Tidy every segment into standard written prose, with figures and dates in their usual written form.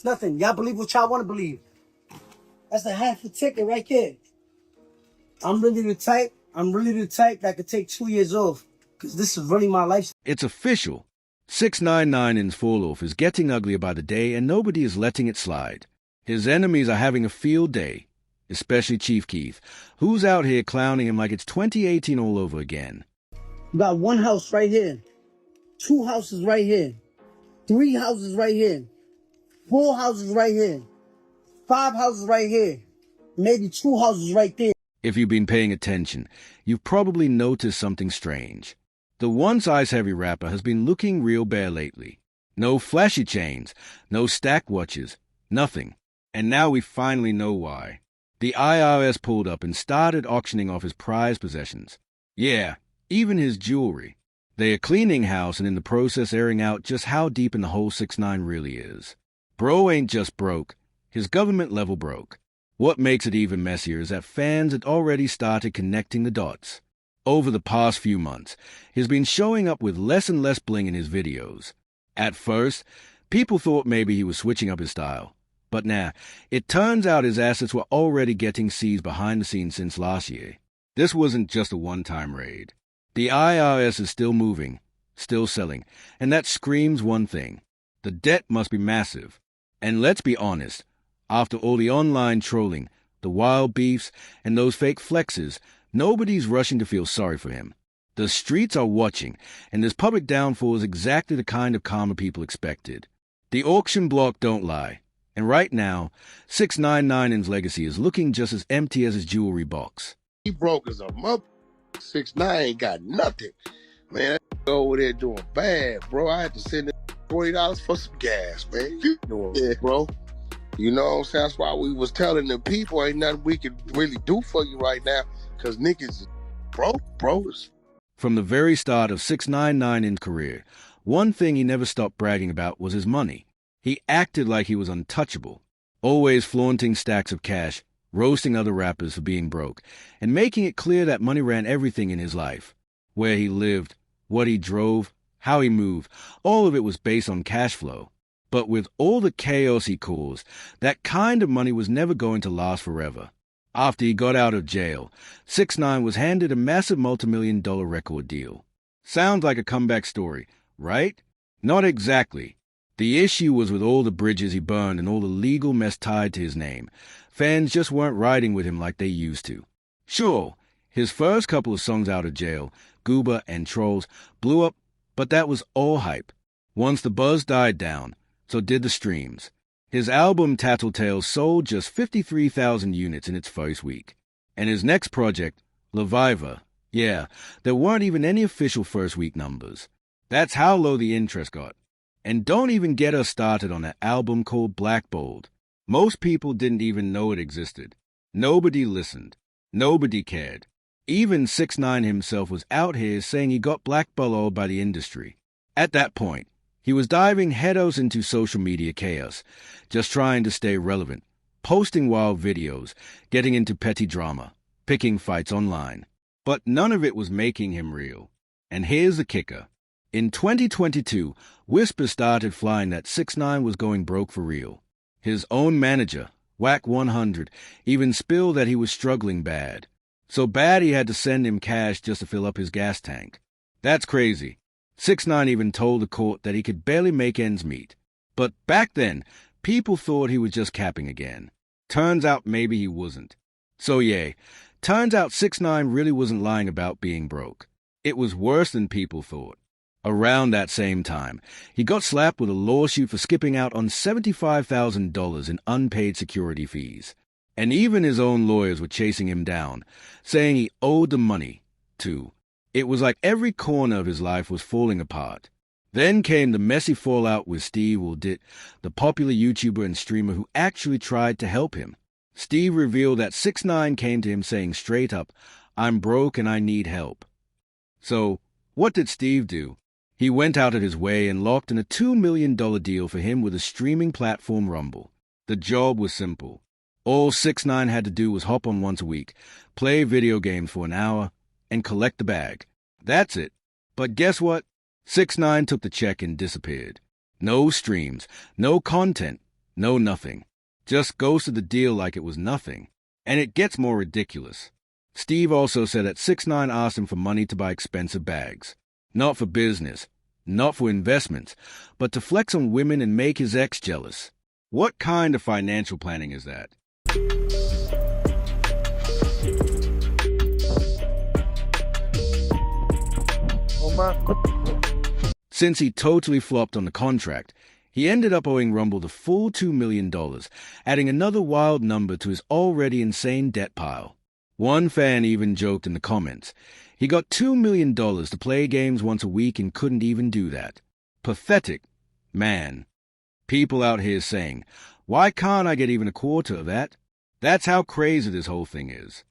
It's nothing. Y'all believe what y'all want to believe. That's a half a ticket right there. I'm really the type that could take 2 years off. Because this is really my life. It's official. 6ix9ine's fall-off is getting uglier by the day, and nobody is letting it slide. His enemies are having a field day, especially Chief Keef, who's out here clowning him like it's 2018 all over again. You got one house right here. 2 houses right here. 3 houses right here. 4 houses right here. 5 houses right here. Maybe 2 houses right there. If you've been paying attention, you've probably noticed something strange. The once-ice-heavy rapper has been looking real bare lately. No flashy chains, no stack watches, nothing. And now we finally know why. The IRS pulled up and started auctioning off his prized possessions. Yeah, even his jewelry. They are cleaning house and in the process airing out just how deep in the hole 6ix9ine really is. Bro ain't just broke, his government level broke. What makes it even messier is that fans had already started connecting the dots. Over the past few months, he's been showing up with less and less bling in his videos. At first, people thought maybe he was switching up his style. But nah, it turns out his assets were already getting seized behind the scenes since last year. This wasn't just a one-time raid. The IRS is still moving, still selling, and that screams one thing. The debt must be massive. And let's be honest, after all the online trolling, the wild beefs, and those fake flexes, nobody's rushing to feel sorry for him. The streets are watching, and this public downfall is exactly the kind of karma people expected. The auction block don't lie. And right now, 6ix9ine's legacy is looking just as empty as his jewelry box. He broke as a mother. 6ix9ine ain't got nothing. Man, that over there doing bad, bro. I had to send him $20 for some gas, man. Yeah, bro. You know what I'm saying? That's why we was telling the people ain't nothing we can really do for you right now, because niggas is broke, bro. From the very start of 6ix9ine's career, one thing he never stopped bragging about was his money. He acted like he was untouchable, always flaunting stacks of cash, roasting other rappers for being broke, and making it clear that money ran everything in his life. Where he lived, what he drove, how he moved, all of it was based on cash flow. But with all the chaos he caused, that kind of money was never going to last forever. After he got out of jail, 6ix9ine was handed a massive multi-million-dollar record deal. Sounds like a comeback story, right? Not exactly. The issue was with all the bridges he burned and all the legal mess tied to his name. Fans just weren't riding with him like they used to. Sure, his first couple of songs out of jail, Gooba and Trolls, blew up, but that was all hype. Once the buzz died down, so did the streams. His album Tattletales sold just 53,000 units in its first week. And his next project, Leviva, yeah, there weren't even any official first-week numbers. That's how low the interest got. And don't even get us started on an album called Blackballed. Most people didn't even know it existed. Nobody listened. Nobody cared. Even 6ix9ine himself was out here saying he got blackballed by the industry. At that point, he was diving headfirst into social media chaos, just trying to stay relevant, posting wild videos, getting into petty drama, picking fights online. But none of it was making him real. And here's the kicker. In 2022, whispers started flying that 6ix9ine was going broke for real. His own manager, Wack 100, even spilled that he was struggling bad. So bad he had to send him cash just to fill up his gas tank. That's crazy. 6ix9ine even told the court that he could barely make ends meet. But back then, people thought he was just capping again. Turns out maybe he wasn't. So yeah, turns out 6ix9ine really wasn't lying about being broke. It was worse than people thought. Around that same time, he got slapped with a lawsuit for skipping out on $75,000 in unpaid security fees. And even his own lawyers were chasing him down, saying he owed the money, too. It was like every corner of his life was falling apart. Then came the messy fallout with Steve Woodit, the popular YouTuber and streamer who actually tried to help him. Steve revealed that 6ix9ine came to him saying straight up, "I'm broke and I need help." So, what did Steve do? He went out of his way and locked in a $2 million deal for him with a streaming platform, Rumble. The job was simple. All 6ix9ine had to do was hop on once a week, play video games for an hour, and collect the bag. That's it. But guess what? 6ix9ine took the check and disappeared. No streams, no content, No nothing. Just ghosted the deal like it was nothing. And it gets more ridiculous. Steve also said that 6ix9ine asked him for money to buy expensive bags. Not for business, not for investments, but to flex on women and make his ex jealous. What kind of financial planning is that? Since he totally flopped on the contract, he ended up owing Rumble the full $2 million, adding another wild number to his already insane debt pile. One fan even joked in the comments, he got $2 million to play games once a week and couldn't even do that. Pathetic. Man. People out here saying, why can't I get even a quarter of that? That's how crazy this whole thing is.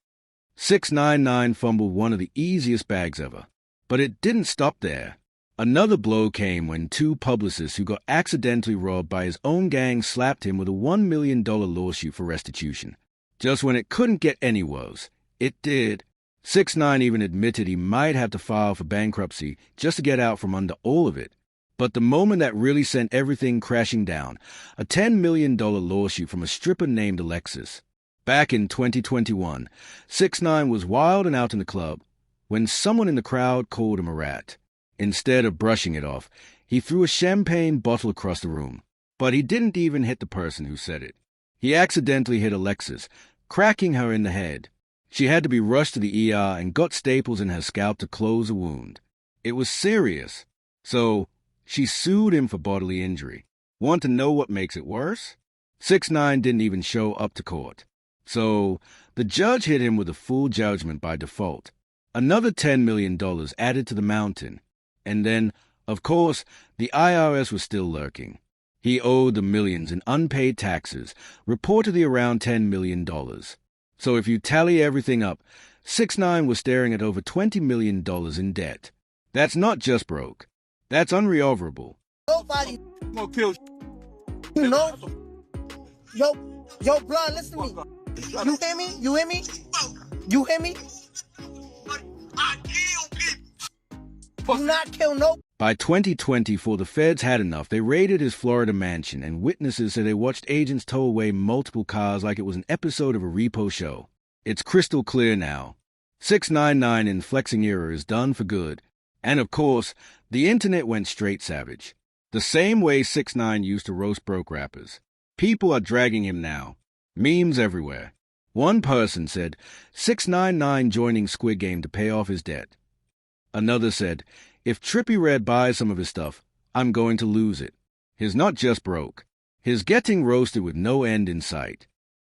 6ix9ine fumbled one of the easiest bags ever. But it didn't stop there. Another blow came when two publicists who got accidentally robbed by his own gang slapped him with a $1 million lawsuit for restitution. Just when it couldn't get any worse, it did. 6ix9ine even admitted he might have to file for bankruptcy just to get out from under all of it. But the moment that really sent everything crashing down, a $10 million lawsuit from a stripper named Alexis. Back in 2021, 6ix9ine was wild and out in the club when someone in the crowd called him a rat. Instead of brushing it off, he threw a champagne bottle across the room. But he didn't even hit the person who said it. He accidentally hit Alexis, cracking her in the head. She had to be rushed to the ER and got staples in her scalp to close the wound. It was serious. So, she sued him for bodily injury. Want to know what makes it worse? 6ix9ine didn't even show up to court. So, the judge hit him with a full judgment by default. Another $10 million added to the mountain. And then, of course, the IRS was still lurking. He owed the millions in unpaid taxes, reportedly around $10 million. So if you tally everything up, 6ix9ine was staring at over $20 million in debt. That's not just broke. That's unrecoverable. Nobody gonna kill you know? Yo, blood, listen to me. You hear me? You hear me? You hear me? I kill people. Do not kill no. By 2020, before the feds had enough, they raided his Florida mansion, and witnesses say they watched agents tow away multiple cars like it was an episode of a repo show. It's crystal clear now. 6ix9ine in flexing era is done for good. And of course, the internet went straight savage. The same way 6ix9ine used to roast broke rappers. People are dragging him now. Memes everywhere. One person said, 6ix9ine joining Squid Game to pay off his debt. Another said, if Trippie Redd buys some of his stuff, I'm going to lose it. He's not just broke. He's getting roasted with no end in sight.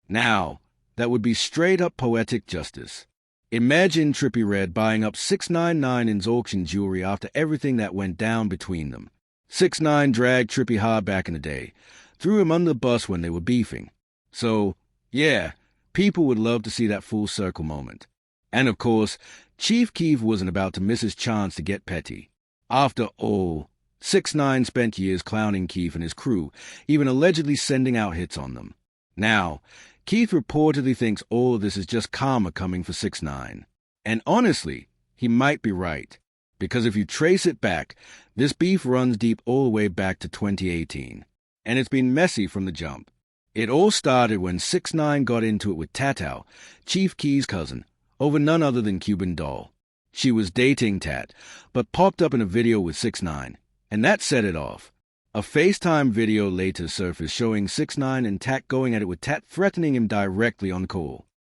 Now, that would be straight-up poetic justice. Imagine Trippie Redd buying up 6ix9ine's auction jewelry after everything that went down between them. 6ix9ine dragged Trippie hard back in the day, threw him under the bus when they were beefing. So, yeah, people would love to see that full circle moment. And of course, Chief Keef wasn't about to miss his chance to get petty. After all, 6ix9ine spent years clowning Keef and his crew, even allegedly sending out hits on them. Now, Keef reportedly thinks all of this is just karma coming for 6ix9ine. And honestly, he might be right. Because if you trace it back, this beef runs deep all the way back to 2018. And it's been messy from the jump. It all started when 6ix9ine got into it with Tatao, Chief Keef's cousin, over none other than Cuban Doll. She was dating Tat, but popped up in a video with 6ix9ine, and that set it off. A FaceTime video later surfaced showing 6ix9ine and Tat going at it with Tat threatening him directly on call.